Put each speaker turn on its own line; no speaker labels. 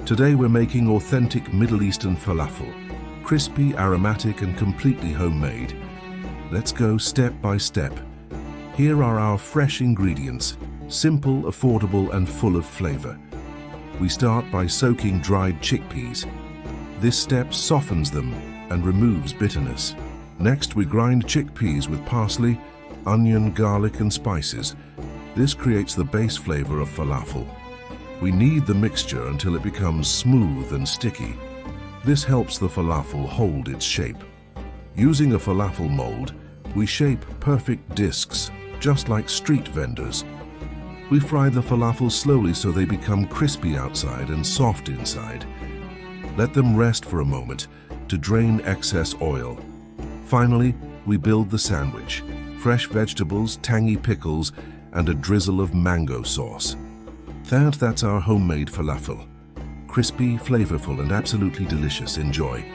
Today we're making authentic Middle Eastern falafel. Crispy, aromatic and completely homemade. Let's go step by step. Here are our fresh ingredients, simple, affordable and full of flavor. We start by soaking dried chickpeas. This step softens them and removes bitterness. Next, we grind chickpeas with parsley, onion, garlic and spices. This creates the base flavor of falafel. We knead the mixture until it becomes smooth and sticky. This helps the falafel hold its shape. Using a falafel mold, we shape perfect discs, just like street vendors. We fry the falafel slowly so they become crispy outside and soft inside. Let them rest for a moment to drain excess oil. Finally, we build the sandwich. Fresh vegetables, tangy pickles, and a drizzle of mango sauce. That's our homemade falafel. Crispy, flavorful, and absolutely delicious. Enjoy.